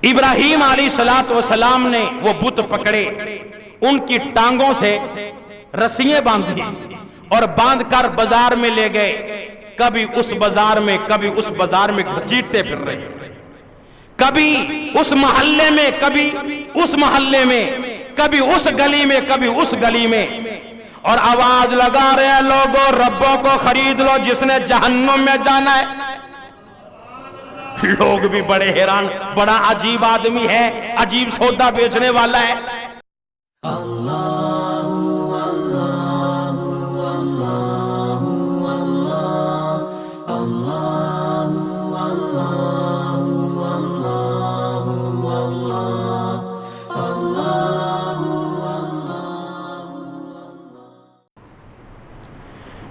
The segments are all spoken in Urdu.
ابراہیم علیہ السلام نے وہ بت پکڑے، ان کی ٹانگوں سے رسیاں باندھی اور باندھ کر بازار میں لے گئے۔ کبھی اس بازار میں کبھی اس بازار میں گھسیٹتے پھر رہے، کبھی اس محلے میں کبھی اس محلے میں، کبھی اس گلی میں کبھی اس گلی میں، اور آواز لگا رہے ہیں لوگوں ربوں کو خرید لو جس نے جہنم میں جانا ہے۔ لوگ بھی بڑے حیران، بڑا عجیب آدمی ہے، عجیب سودا بیچنے والا ہے۔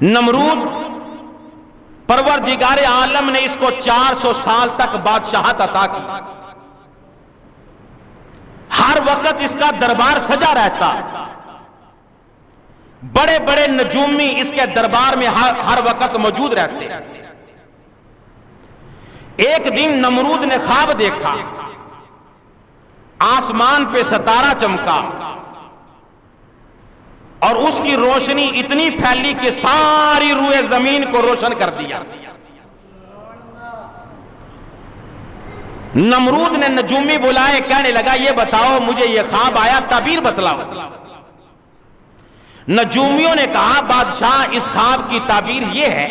نمرود پروردگار عالم نے اس کو 400 سال تک بادشاہت عطا کی، ہر وقت اس کا دربار سجا رہتا، بڑے بڑے نجومی اس کے دربار میں ہر وقت موجود رہتے۔ ایک دن نمرود نے خواب دیکھا، آسمان پہ ستارہ چمکا اور اس کی روشنی اتنی پھیلی کہ ساری روئے زمین کو روشن کر دیا۔ نمرود نے نجومی بلائے، کہنے لگا یہ بتاؤ مجھے یہ خواب آیا، تعبیر بتلاؤ۔ نجومیوں نے کہا بادشاہ اس خواب کی تعبیر یہ ہے،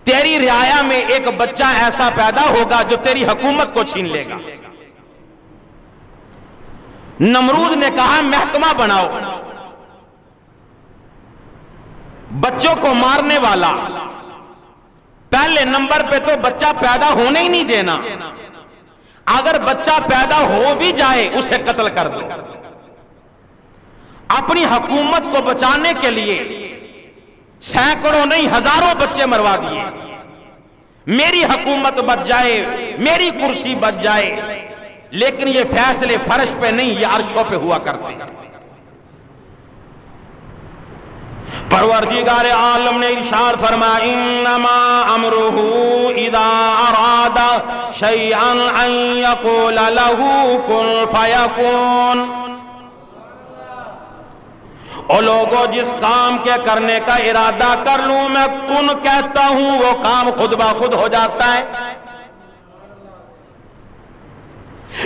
تیری رعایا میں ایک بچہ ایسا پیدا ہوگا جو تیری حکومت کو چھین لے گا۔ نمرود نے کہا محکمہ بناؤ، بچوں کو مارنے والا، پہلے نمبر پہ تو بچہ پیدا ہونے ہی نہیں دینا، اگر بچہ پیدا ہو بھی جائے اسے قتل کر دو۔ اپنی حکومت کو بچانے کے لیے سینکڑوں نہیں ہزاروں بچے مروا دیے، میری حکومت بچ جائے، میری کرسی بچ جائے، لیکن یہ فیصلے فرش پہ نہیں، یہ عرشوں پہ ہوا کرتے ہیں۔ پروردگار عالم نے ارشاد فرمایا انما امرہ اذا اراد شیئا ان یقول له کن فیکون۔ او لوگوں جس کام کے کرنے کا ارادہ کر لوں میں کن کہتا ہوں وہ کام خود بخود ہو جاتا ہے۔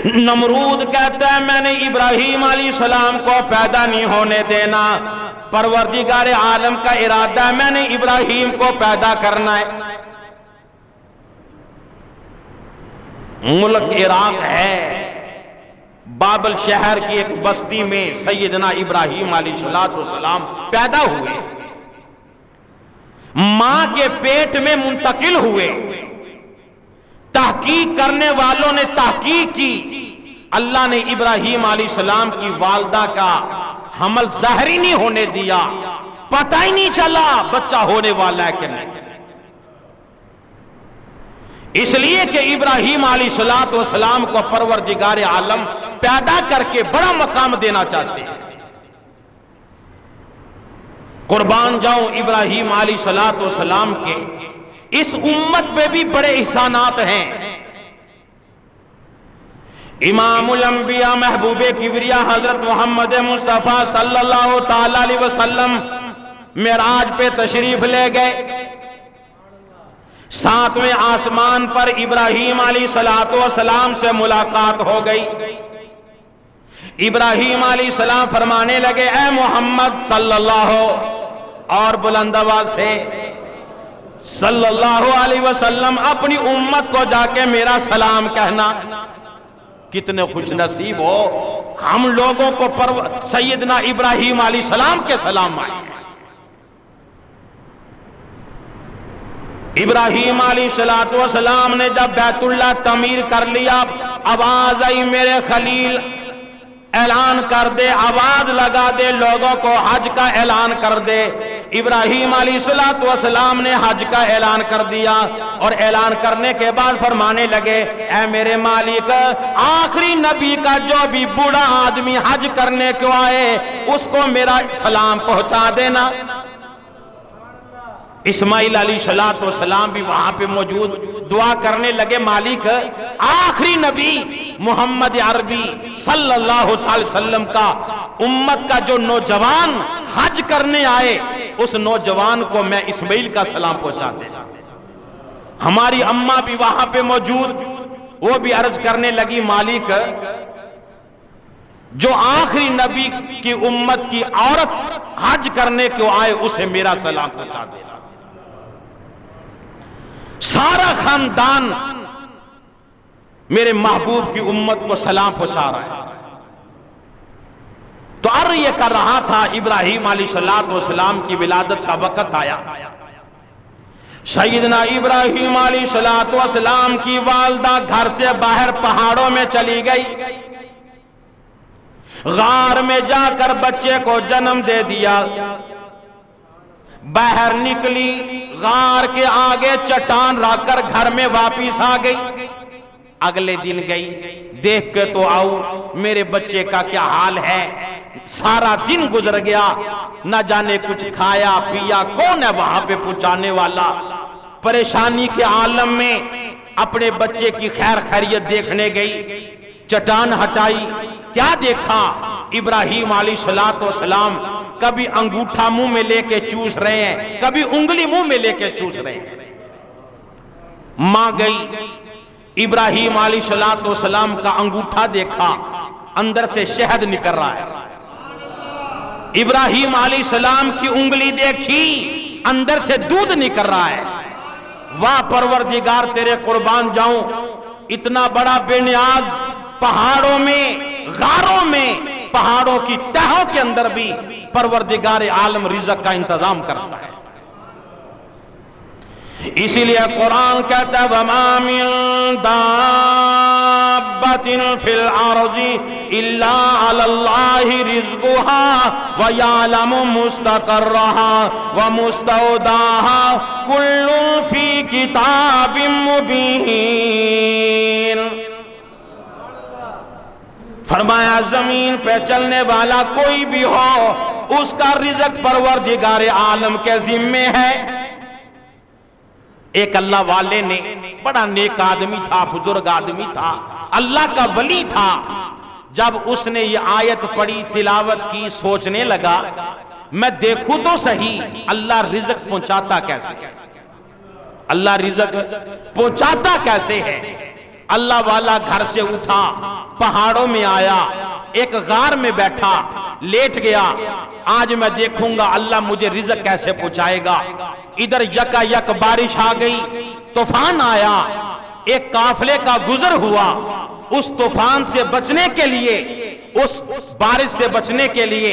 نمرود کہتا ہے میں نے ابراہیم علیہ السلام کو پیدا نہیں ہونے دینا، پروردگار عالم کا ارادہ ہے میں نے ابراہیم کو پیدا کرنا ہے۔ ملک عراق ہے، بابل شہر کی ایک بستی میں سیدنا ابراہیم علیہ السلام پیدا ہوئے، ماں کے پیٹ میں منتقل ہوئے۔ تحقیق کرنے والوں نے تحقیق کی، اللہ نے ابراہیم علیہ السلام کی والدہ کا حمل ظاہری نہیں ہونے دیا، پتہ ہی نہیں چلا بچہ ہونے والا ہے کہ نہیں۔ اس لیے کہ ابراہیم علیہ السلام کو پروردگار عالم پیدا کر کے بڑا مقام دینا چاہتے ہیں۔ قربان جاؤں ابراہیم علیہ السلام کے، اس امت پہ بھی بڑے احسانات ہیں۔ امام الانبیاء محبوب کبریا حضرت محمد مصطفیٰ صلی اللہ تعالی علیہ وسلم معراج پہ تشریف لے گئے، ساتویں آسمان پر ابراہیم علیہ السلام سے ملاقات ہو گئی۔ ابراہیم علیہ السلام فرمانے لگے اے محمد صلی اللہ اور بلند آواز سے صلی اللہ علیہ وسلم اپنی امت کو جا کے میرا سلام کہنا۔ کتنے خوش نصیب ہو ہم لوگوں کو سیدنا ابراہیم علیہ السلام کے سلام آئے۔ ابراہیم علیہ السلام نے جب بیت اللہ تعمیر کر لیا، آواز آئی میرے خلیل اعلان کر دے، آواز لگا دے لوگوں کو حج کا اعلان کر دے۔ ابراہیم علیہ السلام نے حج کا اعلان کر دیا، اور اعلان کرنے کے بعد فرمانے لگے اے میرے مالک، آخری نبی کا جو بھی بوڑھا آدمی حج کرنے کو آئے اس کو میرا سلام پہنچا دینا۔ اسماعیل علیہ السلام بھی وہاں پہ موجود، دعا کرنے لگے مالک آخری نبی محمد عربی صلی اللہ علیہ وسلم کا امت کا جو نوجوان حج کرنے آئے اس نوجوان کو میں اسماعیل کا سلام پہنچا دے۔ ہماری اماں بھی وہاں پہ موجود، وہ بھی عرض کرنے لگی مالک جو آخری نبی کی امت کی عورت حج کرنے کو آئے اسے میرا سلام پہنچا دے۔ سارا خاندان میرے محبوب کی امت کو سلام پہنچا رہا ہے۔ تو یہ کر رہا تھا، ابراہیم علیہ السلام کی ولادت کا وقت آیا۔ سیدنا ابراہیم علیہ السلام کی والدہ گھر سے باہر پہاڑوں میں چلی گئی، غار میں جا کر بچے کو جنم دے دیا، باہر نکلی، غار کے آگے چٹان رکھ کر گھر میں واپس آ گئی۔ اگلے دن گئی، دیکھ کے تو آؤ میرے بچے کا کیا حال ہے۔ سارا دن گزر گیا، نہ جانے کچھ کھایا پیا، کون ہے وہاں پہ پہنچانے والا۔ پریشانی کے عالم میں اپنے بچے کی خیر خیریت دیکھنے گئی، چٹان ہٹائی، کیا دیکھا؟ ابراہیم علیہ السلام کبھی انگوٹھا منہ میں لے کے چوس رہے ہیں، کبھی انگلی منہ میں لے کے چوس رہے ہیں۔ ماں گئی، ابراہیم علیہ السلام کا انگوٹھا دیکھا، اندر سے شہد نکل رہا ہے۔ ابراہیم علیہ السلام کی انگلی دیکھی، اندر سے دودھ نکل رہا ہے۔ واہ پروردگار تیرے قربان جاؤں، اتنا بڑا بے نیاز، پہاڑوں میں، غاروں میں، پہاڑوں کی تہوں کے اندر بھی پروردگار عالم رزق کا انتظام کرتا ہے۔ اسی لیے قرآن کہتا ہے وَمَا مِن دَابَّةٍ فِي الْأَرْضِ إِلَّا عَلَى اللَّهِ رِزْقُهَا وَيَعْلَمُ مُسْتَقَرَّهَا وَمُسْتَوْدَاهَا كُلٌّ فِي كِتَابٍ مُبِينٍ۔ فرمایا زمین پہ چلنے والا کوئی بھی ہو، اس کا رزق پروردگار عالم کے ذمے ہے۔ ایک اللہ والے نے، بڑا نیک آدمی تھا، بزرگ آدمی تھا، اللہ کا ولی تھا، جب اس نے یہ آیت پڑھی، تلاوت کی، سوچنے لگا میں دیکھوں تو صحیح اللہ رزق پہنچاتا کیسے ہے، اللہ رزق پہنچاتا کیسے ہے۔ اللہ والا گھر سے اٹھا، پہاڑوں میں آیا، ایک غار میں بیٹھا، لیٹ گیا، آج میں دیکھوں گا اللہ مجھے رزق کیسے پہنچائے گا۔ ادھر یکا یک بارش آ گئی، طوفان آیا، ایک قافلے کا گزر ہوا۔ اس طوفان سے بچنے کے لیے، اس بارش سے بچنے کے لیے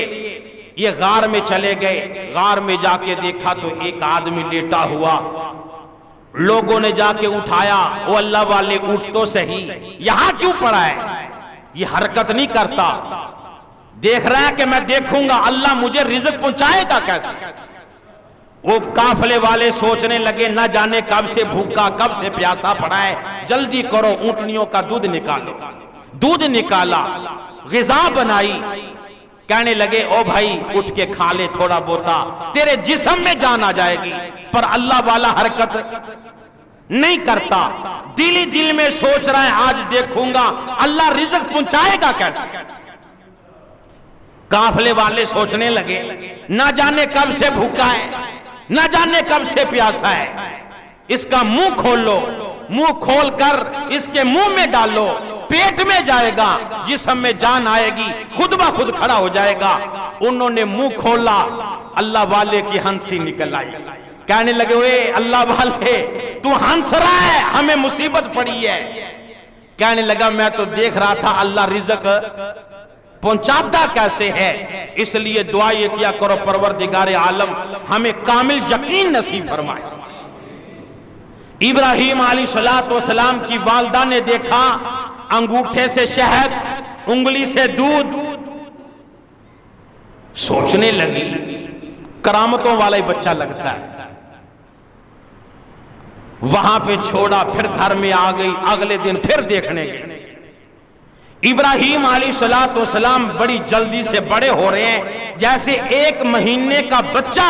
یہ غار میں چلے گئے۔ غار میں جا کے دیکھا تو ایک آدمی لیٹا ہوا، لوگوں نے جا کے اٹھایا، وہ اللہ والے اٹھ تو صحیح، یہاں کیوں پڑا ہے؟ یہ حرکت نہیں کرتا، دیکھ رہا ہے کہ میں دیکھوں گا اللہ مجھے رزق پہنچائے گا کیسے۔ وہ قافلے والے سوچنے لگے نہ جانے کب سے بھوکا، کب سے پیاسا پڑا ہے، جلدی کرو اونٹنیوں کا دودھ نکالو۔ دودھ نکالا، غذا بنائی، کہنے لگے او بھائی اٹھ کے کھا لے تھوڑا بوتا، تیرے جسم میں جان آ جائے گی۔ پر اللہ والا حرکت نہیں کرتا، دل ہی دل میں سوچ رہا ہے آج دیکھوں گا اللہ رزق پہنچائے گا کیسے۔ قافلے والے سوچنے لگے نہ جانے کب سے بھوکا ہے، نہ جانے کب سے پیاسا ہے، اس کا منہ کھول لو، منہ کھول کر اس کے منہ میں ڈالو، پیٹ میں جائے گا، جسم میں جان آئے گی، خود بخود کھڑا ہو جائے گا۔ انہوں نے منہ کھولا، اللہ والے کی ہنسی نکل آئی، کہنے لگے اے اللہ والے تو ہنس رہا ہے، ہمیں مصیبت پڑی ہے۔ کہنے لگا میں تو دیکھ رہا تھا اللہ رزق پہنچاتا کیسے ہے، اس لیے دعا یہ کیا کرو پروردگار عالم ہمیں کامل یقین نصیب فرمائے۔ ابراہیم علیہ السلام کی والدہ نے دیکھا انگوٹھے سے شہد، انگلی سے دودھ، سوچنے لگی کرامتوں والا ہی بچہ لگتا ہے۔ وہاں پہ چھوڑا، پھر گھر میں آ گئی، اگلے دن پھر دیکھنے گئے۔ ابراہیم علیہ السلام بڑی جلدی سے بڑے ہو رہے ہیں، جیسے 1 مہینے کا بچہ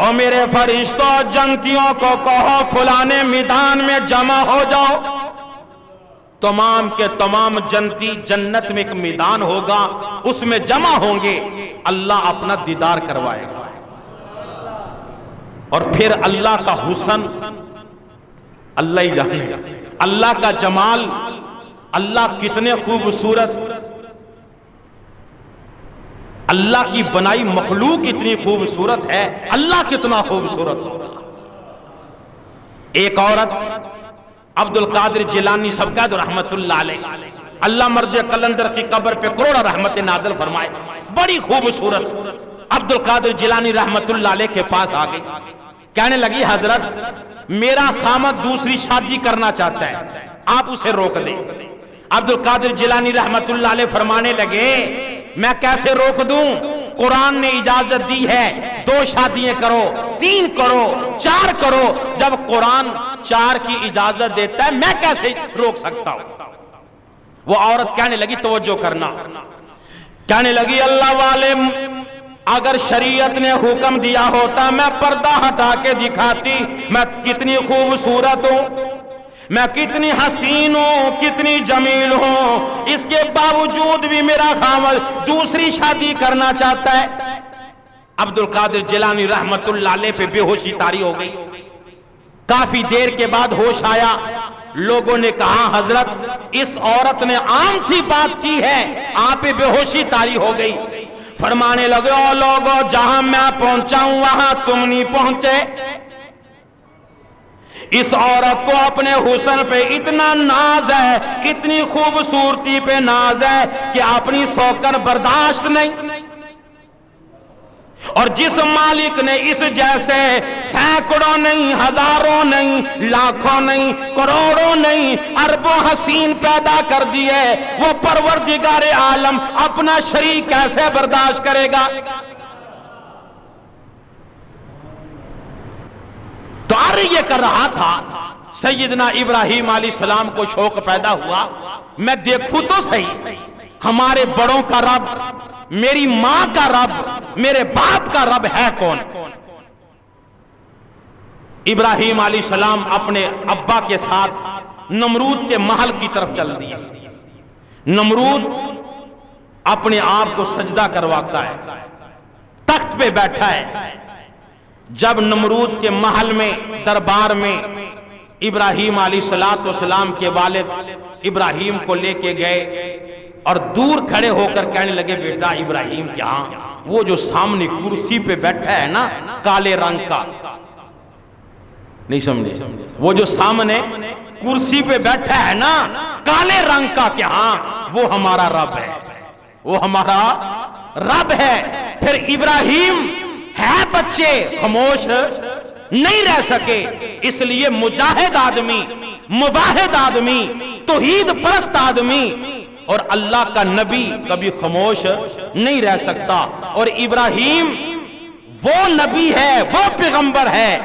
اور میرے فرشتوں جنتیوں کو کہو فلانے میدان میں جمع ہو جاؤ. تمام کے تمام جنتی جنت میں ایک میدان ہوگا, اس میں جمع ہوں گے, اللہ اپنا دیدار کروائے گا. اور پھر اللہ کا حسن اللہ ہی جانے گا, اللہ کا جمال, اللہ کتنے خوبصورت, اللہ کی بنائی مخلوق اتنی خوبصورت ہے, اللہ کتنا خوبصورت ہوگا. ایک عورت عبد القادر جیلانی سب کا رحمت اللہ علیہ, اللہ مرد قلندر کی قبر پہ کروڑا رحمت نازل فرمائے, بڑی خوبصورت عبد القادر جیلانی رحمت اللہ علیہ کے پاس آ گئی. کہنے لگی حضرت میرا خامد دوسری شادی کرنا چاہتا ہے, آپ اسے روک دیں. عبد القادر جیلانی رحمت اللہ علیہ فرمانے لگے میں کیسے روک دوں, قرآن نے اجازت دی ہے 2 شادیاں کرو, 3 کرو, 4 کرو. جب قرآن 4 کی اجازت دیتا ہے میں کیسے روک سکتا ہوں. وہ عورت کہنے لگی توجہ کرنا, کہنے لگی اللہ والے اگر شریعت نے حکم دیا ہوتا میں پردہ ہٹا کے دکھاتی میں کتنی خوبصورت ہوں, میں کتنی حسین ہوں, کتنی جمیل ہوں, اس کے باوجود بھی میرا خاوند دوسری شادی کرنا چاہتا ہے. عبد القادر جیلانی رحمت اللہ علیہ پہ بے ہوشی طاری ہو گئی. کافی دیر کے بعد ہوش آیا. لوگوں نے کہا حضرت اس عورت نے عام سی بات کی ہے, آپ پہ بے ہوشی طاری ہو گئی. فرمانے لگے او لوگو جہاں میں پہنچا ہوں وہاں تم نہیں پہنچے. اس عورت کو اپنے حسن پہ اتنا ناز ہے, اتنی خوبصورتی پہ ناز ہے کہ اپنی سوکن برداشت نہیں. اور جس مالک نے اس جیسے سینکڑوں نہیں, ہزاروں نہیں, لاکھوں نہیں, کروڑوں نہیں, اربوں حسین پیدا کر دیے, وہ پروردگار عالم اپنا شریک کیسے برداشت کرے گا. تو یہ کر رہا تھا. سیدنا ابراہیم علیہ السلام کو شوق پیدا ہوا میں دیکھوں تو صحیح ہمارے بڑوں کا رب, میری ماں کا رب, میرے باپ کا رب ہے کون. ابراہیم علیہ السلام اپنے ابا کے ساتھ نمرود کے محل کی طرف چل دیے. نمرود اپنے آپ کو سجدہ کرواتا ہے, تخت پہ بیٹھا ہے. جب نمرود کے محل میں دربار میں ابراہیم علیہ السلام کے والد ابراہیم کو لے کے گئے اور دور کھڑے ہو کر کہنے لگے بیٹا ابراہیم کیا وہ جو سامنے کرسی پہ بیٹھا ہے نا کالے رنگ کا, نہیں سمجھے, وہ جو سامنے کرسی پہ بیٹھا ہے نا کالے رنگ کا, کہ ہاں وہ ہمارا رب ہے, وہ ہمارا رب ہے. پھر ابراہیم ہے بچے خاموش نہیں رہ سکے, اس لیے مجاہد آدمی, مواحد آدمی, توحید پرست آدمی اور اللہ کا نبی کبھی خاموش نہیں رہ سکتا. اور ابراہیم وہ نبی ہے, وہ پیغمبر ہے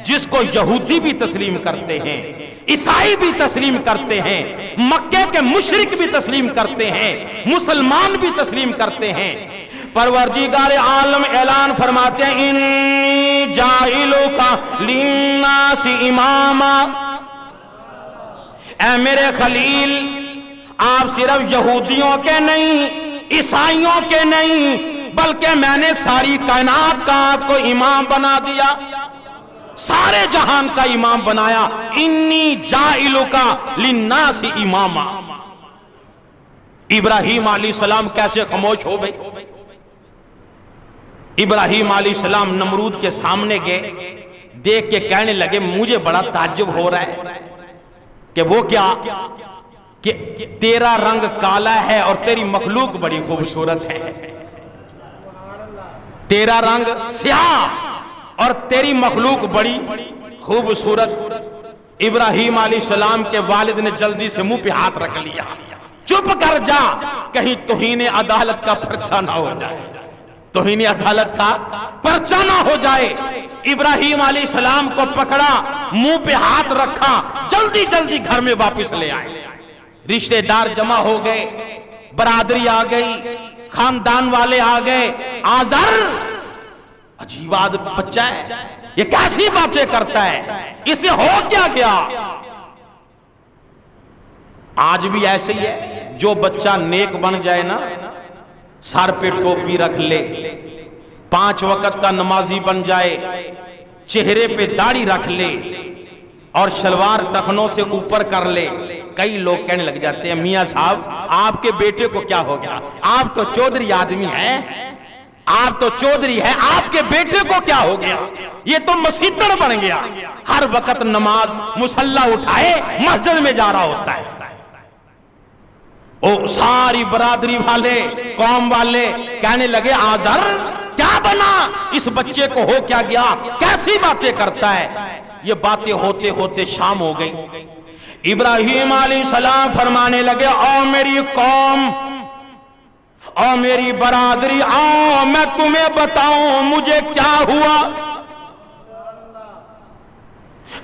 جس کو یہودی بھی تسلیم کرتے ہیں, عیسائی بھی تسلیم کرتے ہیں, مکے کے مشرک بھی تسلیم کرتے ہیں, مسلمان بھی تسلیم کرتے ہیں. پروردگار عالم اعلان فرماتے ہیں انی جاعلک للناس اماما, اے میرے خلیل آپ صرف یہودیوں کے نہیں, عیسائیوں کے نہیں, بلکہ میں نے ساری کائنات کا آپ کو امام بنا دیا, سارے جہان کا امام بنایا. انی جاعلک للناس اماما. ابراہیم علیہ السلام کیسے خاموش ہو گئے. ابراہیم علیہ السلام نمرود کے سامنے گئے, دیکھ کے کہنے لگے مجھے بڑا تعجب ہو رہا ہے کہ وہ کیا کہ تیرا رنگ کالا ہے اور تیری مخلوق بڑی خوبصورت ہے, تیرا رنگ سیاہ اور تیری مخلوق بڑی خوبصورت. ابراہیم علیہ السلام کے والد نے جلدی سے منہ پہ ہاتھ رکھ لیا, چپ کر جا کہیں توہین عدالت کا پرچہ نہ ہو جائے, توہین عدالت کا پرچہ نہ ہو جائے. ابراہیم علیہ السلام کو پکڑا, منہ پہ ہاتھ رکھا, جلدی جلدی گھر میں واپس لے آئے. رشتہ دار جمع ہو گئے, برادری آ گئی, خاندان والے آ گئے. آزر عجیب بچہ ہے، یہ کیسی باتیں کرتا ہے، اسے ہو کیا گیا؟ آج بھی ایسے ہی ہے، جو بچہ نیک بن جائے نا، سر پہ ٹوپی رکھ لے، 5 وقت کا نمازی بن جائے، چہرے پہ داڑھی رکھ لے اور شلوار ٹخنوں سے اوپر کر لے، کئی لوگ کہنے لگ جاتے ہیں میاں صاحب آپ کے بیٹے کو کیا ہو گیا، آپ تو چودھری آدمی ہیں، آپ تو چودھری ہے، آپ کے بیٹے کو کیا ہو گیا، یہ تو مسیطر بن گیا، ہر وقت نماز مصلی اٹھائے مسجد میں جا رہا ہوتا ہے۔ او ساری برادری والے، قوم والے کہنے لگے آذر کیا بنا، اس بچے کو ہو کیا گیا، کیسی باتیں کرتا ہے۔ یہ باتیں ہوتے ہوتے شام ہو گئی، ابراہیم علیہ السلام فرمانے لگے او میری قوم، او میری برادری، آؤ میں تمہیں بتاؤں مجھے کیا ہوا۔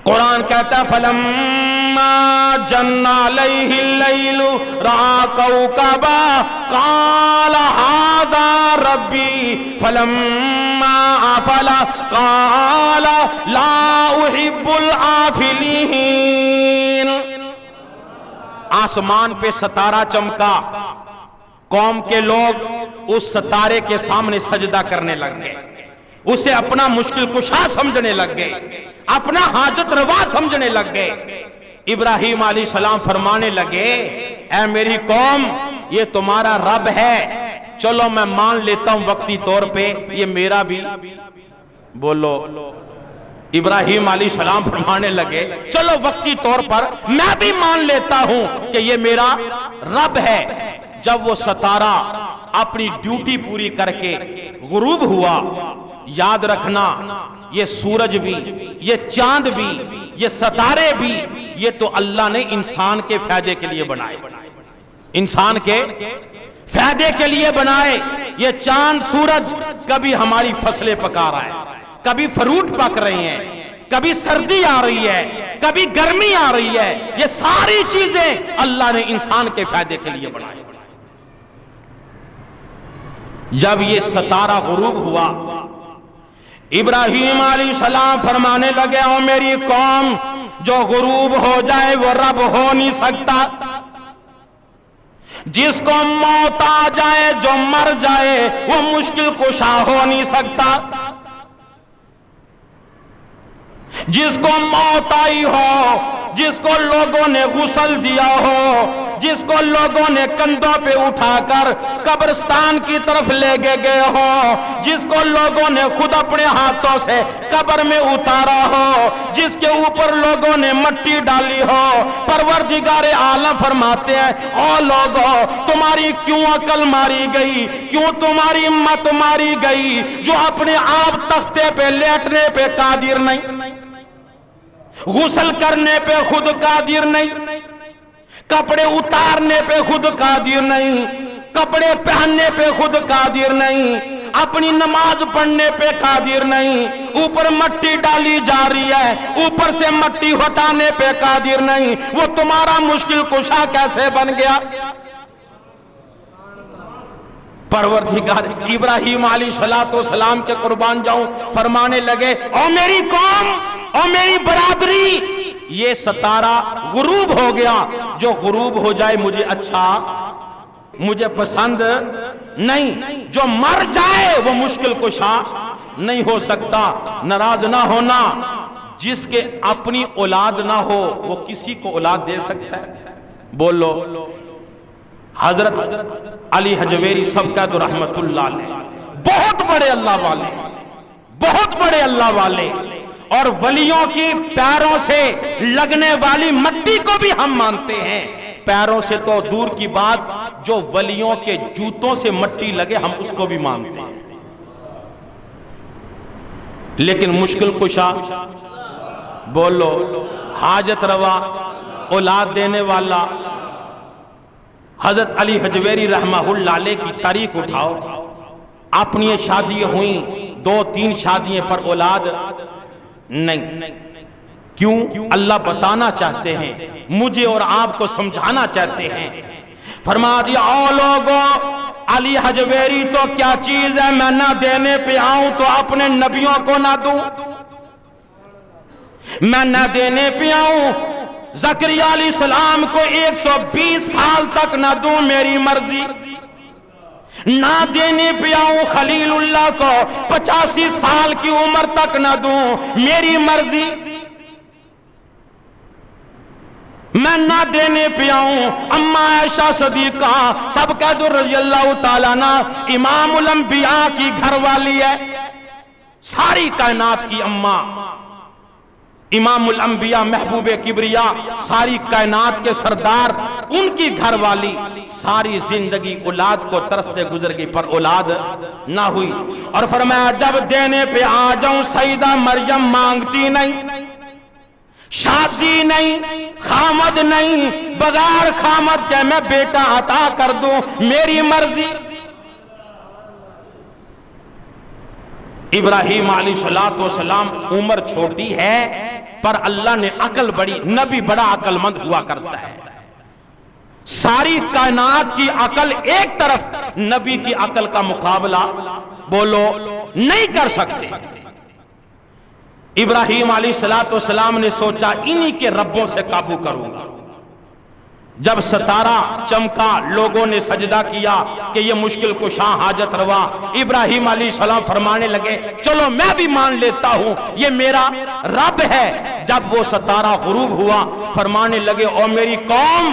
قرآن کہتا ہے فَلَمَّا جَنَّ عَلَيْهِ اللَّيْلُ رَأَىٰ كَوْكَبًا قَالَ هَٰذَا رَبِّي فَلَمَّا أَفَلَ قَالَ لَا أُحِبُّ الْآفِلِينَ۔ آسمان پہ ستارہ چمکا، قوم کے لوگ اس ستارے کے سامنے سجدہ کرنے لگ گئے، اسے اپنا مشکل کشا سمجھنے لگ گئے، اپنا حاجت روا سمجھنے لگ گئے۔ ابراہیم علیہ السلام فرمانے لگے اے میری قوم یہ تمہارا رب ہے، چلو میں مان لیتا ہوں وقتی طور پہ یہ میرا بھی، بولو ابراہیم علیہ السلام فرمانے لگے چلو وقتی طور پر میں بھی مان لیتا ہوں کہ یہ میرا رب ہے۔ جب وہ ستارہ اپنی ڈیوٹی پوری کر کے غروب ہوا، یاد رکھنا یہ سورج بھی، یہ چاند بھی، یہ ستارے بھی، یہ تو اللہ نے انسان کے فائدے کے لیے بنائے، انسان کے فائدے کے لیے بنائے۔ یہ چاند سورج کبھی ہماری فصلیں پکا رہا ہے، کبھی فروٹ پک رہی ہیں، کبھی سردی آ رہی ہے، کبھی گرمی آ رہی ہے، یہ ساری چیزیں اللہ نے انسان کے فائدے کے لیے بنائے۔ جب یہ ستارہ غروب ہوا، ابراہیم علیہ السلام فرمانے لگے او میری قوم جو غروب ہو جائے وہ رب ہو نہیں سکتا، جس کو موت آ جائے جو مر جائے وہ مشکل کشا ہو نہیں سکتا، جس کو موت آئی ہو، جس کو لوگوں نے غسل دیا ہو، جس کو لوگوں نے کندھوں پہ اٹھا کر قبرستان کی طرف لے گئے ہو، جس کو لوگوں نے خود اپنے ہاتھوں سے قبر میں اتارا ہو، جس کے اوپر لوگوں نے مٹی ڈالی ہو، پروردگار عالم فرماتے ہیں او لوگوں تمہاری کیوں عقل ماری گئی، کیوں تمہاری مت ماری گئی، جو اپنے آپ تختے پہ لیٹنے پہ قادر نہیں، غسل کرنے پہ خود قادر نہیں، کپڑے اتارنے پہ خود قادر نہیں، کپڑے پہننے پہ خود قادر نہیں، اپنی نماز پڑھنے پہ قادر نہیں، اوپر مٹی ڈالی جا رہی ہے اوپر سے مٹی ہٹانے پہ قادر نہیں، وہ تمہارا مشکل کشا کیسے بن گیا؟ پروردگار ابراہیم علیہ السلام کے قربان جاؤں فرمانے لگے او میری قوم، او میری برادری، یہ ستارہ غروب ہو گیا، جو غروب ہو جائے مجھے اچھا، مجھے پسند نہیں، جو مر جائے وہ مشکل کشا نہیں ہو سکتا۔ ناراض نہ ہونا، جس کے اپنی اولاد نہ ہو وہ کسی کو اولاد دے سکتا ہے؟ بولو حضرت علی حجویری سبقت رحمت اللہ علیہ بہت بڑے اللہ والے، بہت بڑے اللہ والے، اور ولیوں کی پیروں سے لگنے والی مٹی کو بھی ہم مانتے ہیں، پیروں سے تو دور کی بات جو ولیوں کے جوتوں سے مٹی لگے ہم اس کو بھی مانتے ہیں، لیکن مشکل کشا، بولو حاجت روا، اولاد دینے والا، حضرت علی حجویری رحمہ اللہ علیہ کی تاریخ اٹھاؤ، اپنی شادیاں ہوئیں 2-3 شادیاں پر اولاد نہیں، کیوں؟ اللہ بتانا چاہتے ہیں، مجھے اور آپ کو سمجھانا چاہتے ہیں۔ فرما دیا او لوگوں علی حجویری تو کیا چیز ہے میں نہ دینے پہ آؤں تو اپنے نبیوں کو نہ دوں، میں نہ دینے پہ آؤں زکریا علیہ السلام کو 120 سال تک نہ دوں میری مرضی، نہ دینے پہ آؤں خلیل اللہ کو 85 سال کی عمر تک نہ دوں میری مرضی، میں نہ دینے پہ آؤں اماں عائشہ صدیقہ سب قید رضی اللہ تعالیٰ عنہ امام الانبیاء کی گھر والی ہے، ساری کائنات کی اماں، امام الانبیاء محبوب کبریا ساری کائنات کے سردار، ان کی گھر والی ساری زندگی اولاد کو ترستے گزر گئی پر اولاد نہ ہوئی، اور فرمایا جب دینے پہ آ جاؤں سیدہ مریم مانگتی نہیں، شادی نہیں، خامد نہیں، بغیر خامد کے میں بیٹا عطا کر دوں میری مرضی۔ ابراہیم علیہ السلام عمر چھوٹی ہے پر اللہ نے عقل بڑی، نبی بڑا عقل مند ہوا کرتا ہے، ساری کائنات کی عقل ایک طرف، نبی کی عقل کا مقابلہ بولو نہیں کر سکتے۔ ابراہیم علیہ السلام نے سوچا انہی کے ربوں سے قابو کروں گا، جب ستارہ چمکا لوگوں نے سجدہ کیا کہ یہ مشکل کشا حاجت روا، ابراہیم علیہ السلام فرمانے لگے چلو میں بھی مان لیتا ہوں یہ میرا رب ہے۔ جب وہ ستارہ غروب ہوا فرمانے لگے او میری قوم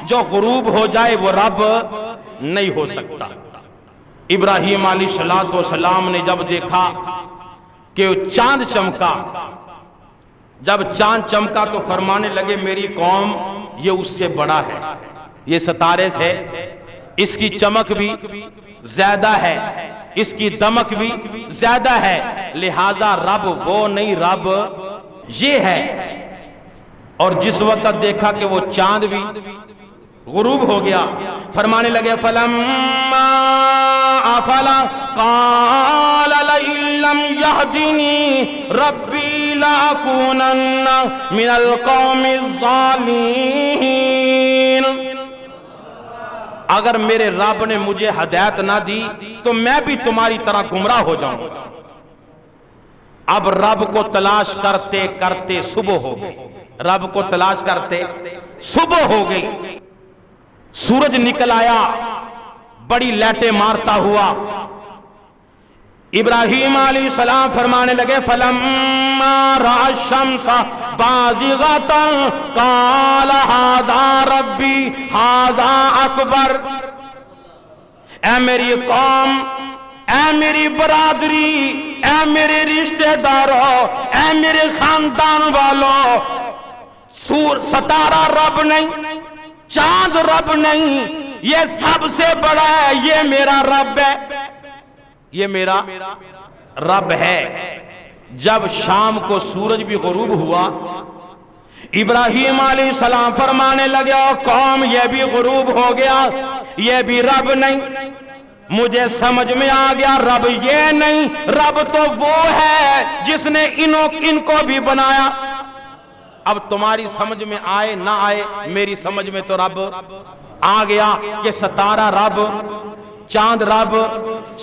جو غروب ہو جائے وہ رب نہیں ہو سکتا۔ ابراہیم علیہ السلام نے جب دیکھا کہ چاند چمکا، جب چاند چمکا تو فرمانے لگے میری قوم یہ اس سے بڑا ہے، یہ ستارے سے اس کی چمک بھی زیادہ ہے، اس کی دمک بھی زیادہ ہے، لہذا رب وہ نہیں رب یہ ہے۔ اور جس وقت دیکھا کہ وہ چاند بھی غروب ہو گیا فرمانے لگے فلما افلا قال لئن لم يهدني ربي لاكونن من القوم الظالمين، اگر میرے رب نے مجھے ہدایت نہ دی تو میں بھی تمہاری طرح گمراہ ہو جاؤں۔ اب رب کو تلاش کرتے کرتے صبح ہو گئی، رب کو تلاش کرتے صبح ہو گئی، سورج نکل آیا بڑی لیٹیں مارتا ہوا۔ ابراہیم علیہ السلام فرمانے لگے فلما رأى الشمس بازغة قال هذا ربي هذا اکبر۔ اے میری قوم، اے میری برادری، اے میرے رشتہ داروں، اے میرے خاندان والوں، ستارہ رب نہیں، چاند رب نہیں، یہ سب سے بڑا ہے، یہ میرا رب ہے، یہ میرا رب ہے۔ جب شام کو سورج بھی غروب ہوا ابراہیم علیہ السلام فرمانے لگے او قوم یہ بھی غروب ہو گیا، یہ بھی رب نہیں، مجھے سمجھ میں آ گیا رب یہ نہیں، رب تو وہ ہے جس نے ان کو بھی بنایا۔ اب تمہاری سمجھ میں آئے نہ آئے میری سمجھ میں تو رب آ گیا کہ ستارہ رب، چاند رب،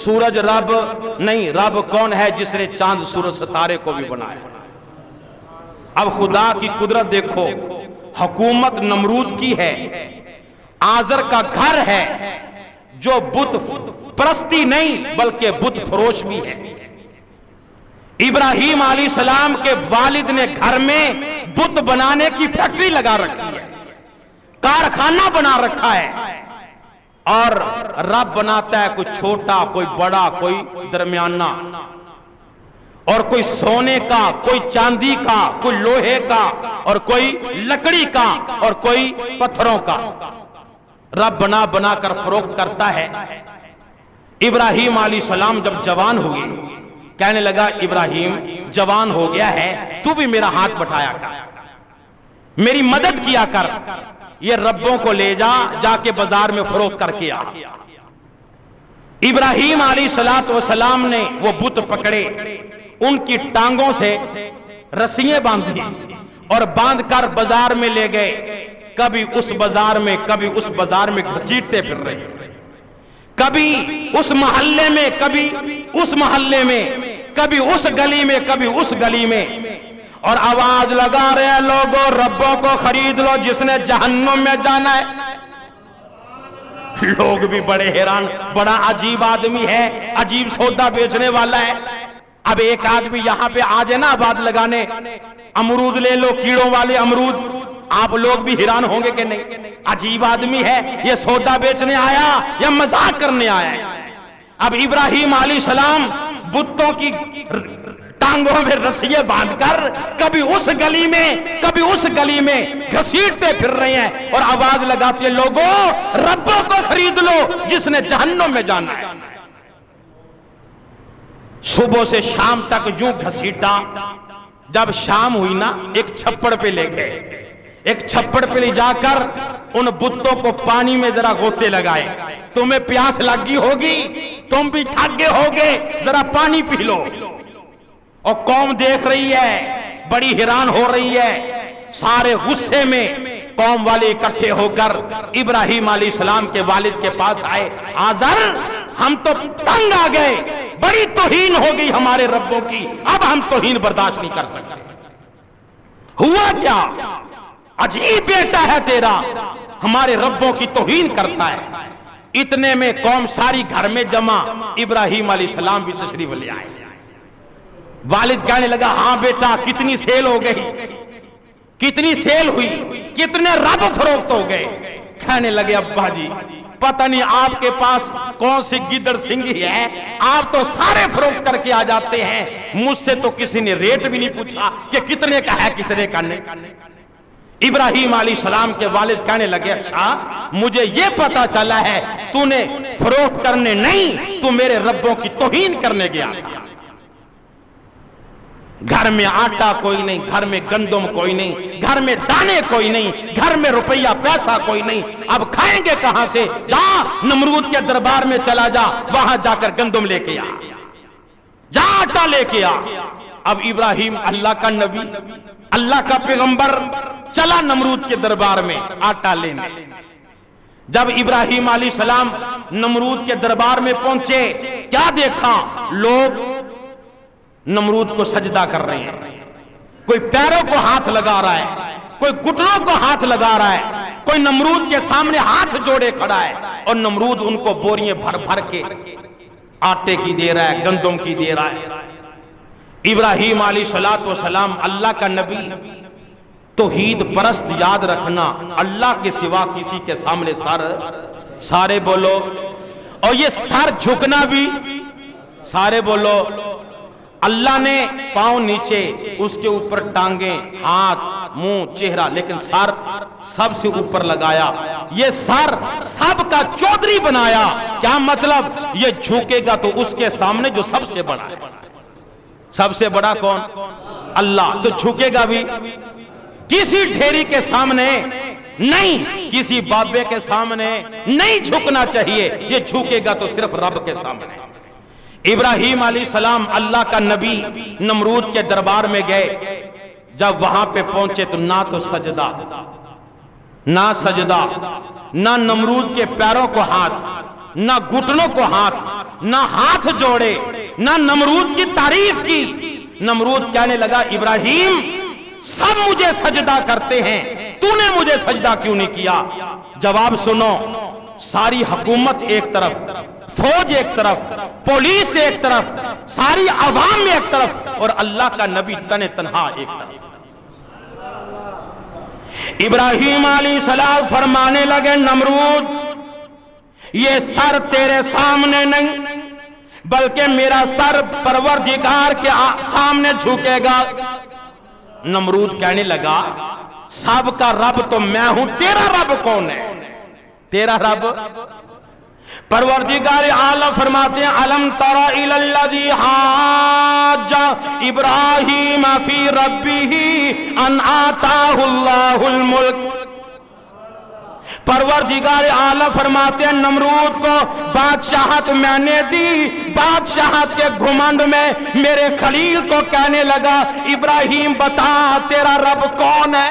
سورج رب نہیں، رب کون ہے جس نے چاند سورج ستارے کو بھی بنایا۔ اب خدا کی قدرت دیکھو، حکومت نمرود کی ہے، آزر کا گھر ہے جو بت پرستی نہیں بلکہ بت فروش بھی ہے۔ ابراہیم علیہ السلام کے والد نے گھر میں بت بنانے کی فیکٹری لگا رکھی ہے، کارخانہ بنا رکھا ہے، اور رب بناتا ہے کوئی چھوٹا، کوئی بڑا، کوئی درمیانہ، اور کوئی سونے کا، کوئی چاندی کا، کوئی لوہے کا، اور کوئی لکڑی کا، اور کوئی پتھروں کا، رب بنا بنا کر فروخت کرتا ہے۔ ابراہیم علیہ السلام جب جوان ہوئے کہنے لگا ابراہیم جوان ہو گیا ہے تو بھی میرا ہاتھ بٹایا کر، میری مدد کیا کر، یہ ربوں کو لے جا کے بازار میں فروخت کر کے آ۔ ابراہیم علیہ السلام نے وہ بت پکڑے، ان کی ٹانگوں سے رسیاں باندھی اور باندھ کر بازار میں لے گئے۔ کبھی اس بازار میں کبھی اس بازار میں گھسیٹتے پھر رہے ہیں، کبھی اس محلے میں کبھی اس محلے میں، کبھی اس گلی میں کبھی اس گلی میں، اور آواز لگا رہے ہیں لوگوں ربوں کو خرید لو جس نے جہنم میں جانا ہے۔ لوگ بھی بڑے حیران، بڑا عجیب آدمی ہے، عجیب سودا بیچنے والا ہے۔ اب ایک آدمی یہاں پہ آ جائے نا آواز لگانے، امرود لے لو، کیڑوں والے امرود، آپ لوگ بھی حیران ہوں گے کہ نہیں، عجیب آدمی ہے، یہ سودا بیچنے آیا یا مذاق کرنے آیا ہے۔ اب ابراہیم علیہ السلام بتوں کی ٹانگوں میں رسیے باندھ کر کبھی اس گلی میں کبھی اس گلی میں گھسیٹتے پھر رہے ہیں اور آواز لگاتے ہیں لوگوں ربوں کو خرید لو جس نے جہنم میں جانا ہے۔ صبح سے شام تک یوں گھسیٹا، جب شام ہوئی نا ایک چھپڑ پہ لے گئے، ایک چھپڑ پہ لے جا کر ان بتوں کو پانی میں ذرا غوطے لگائے، تمہیں پیاس لگی ہوگی، تم بھی تھک گئے ہوگے، ذرا پانی پی لو۔ اور قوم دیکھ رہی ہے، بڑی حیران ہو رہی ہے، سارے غصے میں قوم والے اکٹھے ہو کر ابراہیم علیہ السلام کے والد کے پاس آئے، آزر ہم تو تنگ آ گئے، بڑی توہین ہو گئی ہمارے ربوں کی، اب ہم توہین برداشت نہیں کر سکتے۔ ہوا کیا؟ عجیب بیٹا ہے تیرا، ہمارے ربوں کی توہین کرتا ہے۔ اتنے میں قوم ساری گھر میں جمع، ابراہیم علیہ السلام بھی تشریف لے آئے۔ والد کہنے لگا ہاں بیٹا کتنی سیل ہو گئی، کتنی سیل ہوئی، کتنے رب فروخت ہو گئے؟ کہنے لگے ابا جی پتہ نہیں آپ کے پاس کون سی گدڑ سنگھی ہے، آپ تو سارے فروخت کر کے آ جاتے ہیں، مجھ سے تو کسی نے ریٹ بھی نہیں پوچھا کہ کتنے کا ہے کتنے کا نہیں۔ ابراہیم علیہ السلام کے والد کہنے لگے اچھا مجھے یہ پتا چلا ہے تو نے فروخت کرنے نہیں، تو میرے ربوں کی توہین کرنے گیا تھا۔ گھر میں آٹا کوئی نہیں، گھر میں گندم کوئی نہیں، گھر میں دانے کوئی نہیں، گھر میں روپیہ پیسہ کوئی نہیں، اب کھائیں گے کہاں سے؟ جا نمرود کے دربار میں چلا جا، وہاں جا کر گندم لے کے آ، جا آٹا لے کے آ۔ اب ابراہیم اللہ کا نبی، اللہ کا پیغمبر چلا نمرود کے دربار میں آٹا لینے۔ جب ابراہیم علیہ السلام نمرود کے دربار میں پہنچے، کیا دیکھا؟ لوگ نمرود کو سجدہ کر رہے ہیں، کوئی پیروں کو ہاتھ لگا رہا ہے، کوئی گھٹنوں کو ہاتھ لگا رہا ہے، کوئی نمرود کے سامنے ہاتھ جوڑے کھڑا ہے، اور نمرود ان کو بوریاں بھر بھر کے آٹے کی دے رہا ہے، گندم کی دے رہا ہے۔ ابراہیم علیہ السلام اللہ کا نبی، توحید پرست، یاد رکھنا اللہ کے سوا کسی کے سامنے سارے بولو، اور یہ سر جھکنا بھی سارے بولو۔ اللہ نے پاؤں نیچے، اس کے اوپر ٹانگیں، ہاتھ، منہ، چہرہ، لیکن سر سب سے اوپر لگایا۔ یہ سر سب کا چودھری بنایا، کیا مطلب؟ یہ جھکے گا تو اس کے سامنے جو سب سے بڑا ہے، سب سے بڑا کون؟ اللہ، تو جھکے گا بھی کسی ڈھیری کے سامنے نہیں، کسی بابے کے سامنے نہیں جھکنا چاہیے، یہ جھکے گا تو صرف رب کے سامنے۔ ابراہیم علیہ السلام اللہ کا نبی نمرود کے دربار میں گئے، جب وہاں پہ پہنچے تو نہ سجدہ، نہ نمرود کے پیروں کو ہاتھ، نہ گھٹنوں کو ہاتھ، نہ ہاتھ جوڑے، نہ نمرود کی تعریف کی۔ نمرود کہنے لگا ابراہیم سب مجھے سجدہ کرتے ہیں، تو نے مجھے سجدہ کیوں نہیں کیا؟ جواب سنو، ساری حکومت ایک طرف، فوج ایک طرف، پولیس ایک طرف، ساری عوام میں ایک طرف، اور اللہ کا نبی تنے تنہا ایک طرف۔ ابراہیم علیہ السلام فرمانے لگے نمرود یہ سر تیرے سامنے نہیں بلکہ میرا سر پروردگار کے سامنے جھکے گا۔ نمرود کہنے لگا سب کا رب تو میں ہوں، تیرا رب کون ہے؟ تیرا رب پروردگار عالم فرماتے ہیں الم تر الی الذی حاج ابراہیم فی ربہ ان آتاہ اللہ الملک۔ پروردگار عالم فرماتے ہیں نمرود کو بادشاہت میں نے دی، بادشاہت کے گھمنڈ میں میرے خلیل کو کہنے لگا ابراہیم بتا تیرا رب کون ہے؟